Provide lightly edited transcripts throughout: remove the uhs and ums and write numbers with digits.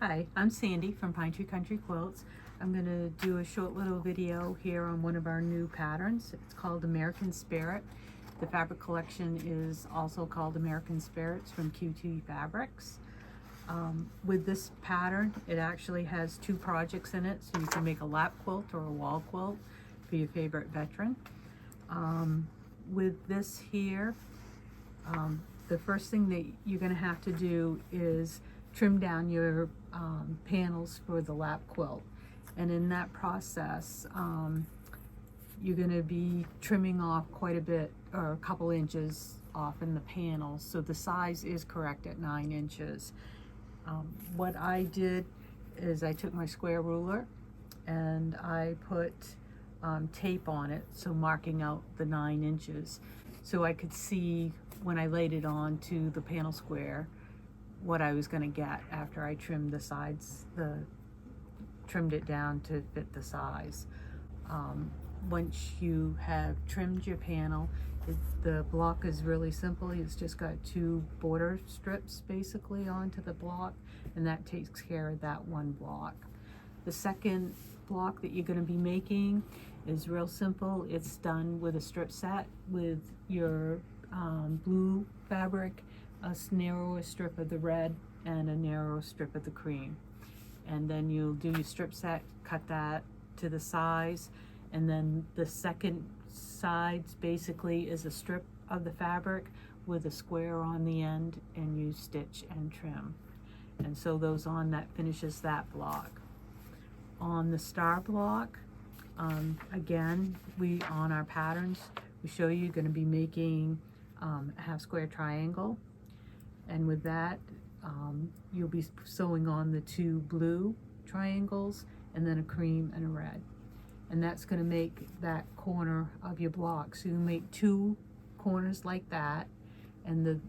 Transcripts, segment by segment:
Hi, I'm Sandy from Pine Tree Country Quilts. I'm going to do a short little video here on one of our new patterns. It's called American Spirit. The fabric collection is also called American Spirits from QT Fabrics. With this pattern, it actually has two projects in it, so you can make a lap quilt or a wall quilt for your favorite veteran. With this here, the first thing that you're going to have to do is trim down your panels for the lap quilt, and in that process you're going to be trimming off quite a bit, or a couple inches off in the panels, so the size is correct at 9 inches. What I did is I took my square ruler and I put tape on it, so marking out the 9 inches, so I could see when I laid it on to the panel square what I was going to get after I trimmed the sides, trimmed it down to fit the size. Once you have trimmed your panel, the block is really simple. It's just got two border strips basically onto the block, and that takes care of that one block. The second block that you're going to be making is real simple. It's done with a strip set with your blue fabric, a narrower strip of the red, and a narrow strip of the cream. And then you'll do your strip set, cut that to the size, and then the second sides basically is a strip of the fabric with a square on the end, and you stitch and trim. And so those on, that finishes that block. On the star block, again, on our patterns, we show you going to be making a half square triangle, and with that you'll be sewing on the two blue triangles and then a cream and a red, and that's going to make that corner of your block. So you make two corners like that, and the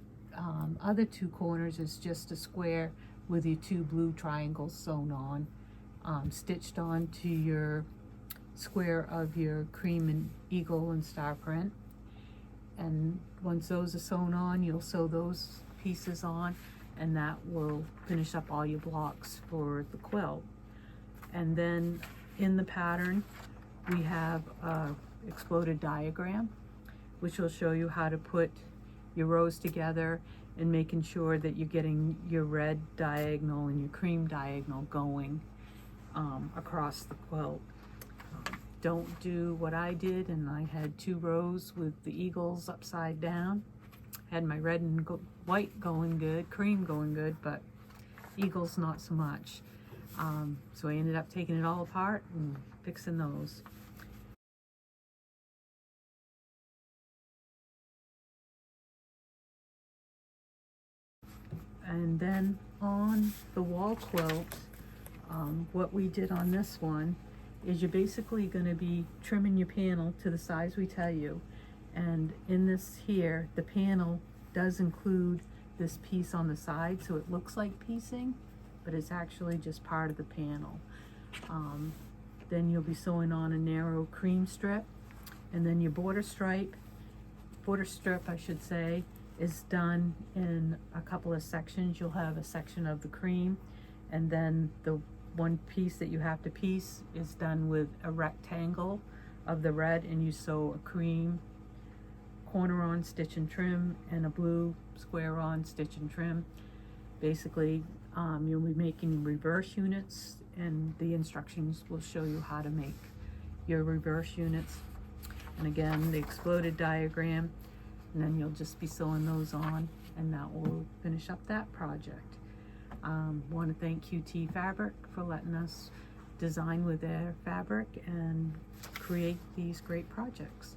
other two corners is just a square with your two blue triangles sewn on, stitched on to your square of your cream and eagle and star print. And once those are sewn on, you'll sew those pieces on, and that will finish up all your blocks for the quilt. And then in the pattern we have a exploded diagram, which will show you how to put your rows together and making sure that you're getting your red diagonal and your cream diagonal going across the quilt. Don't do what I did, and I had two rows with the eagles upside down. Had my red and white going good, cream going good, but eagles not so much. So I ended up taking it all apart and fixing those. And then on the wall quilt, what we did on this one is you're basically going to be trimming your panel to the size we tell you. And in this here, the panel does include this piece on the side, so it looks like piecing, but it's actually just part of the panel. Then you'll be sewing on a narrow cream strip, and then your border strip I should say, is done in a couple of sections. You'll have a section of the cream, and then the one piece that you have to piece is done with a rectangle of the red, and you sew a cream corner on, stitch and trim, and a blue square on, stitch and trim. Basically you'll be making reverse units, and the instructions will show you how to make your reverse units. And again, the exploded diagram, and then you'll just be sewing those on, and that will finish up that project. Want to thank QT Fabric for letting us design with their fabric and create these great projects.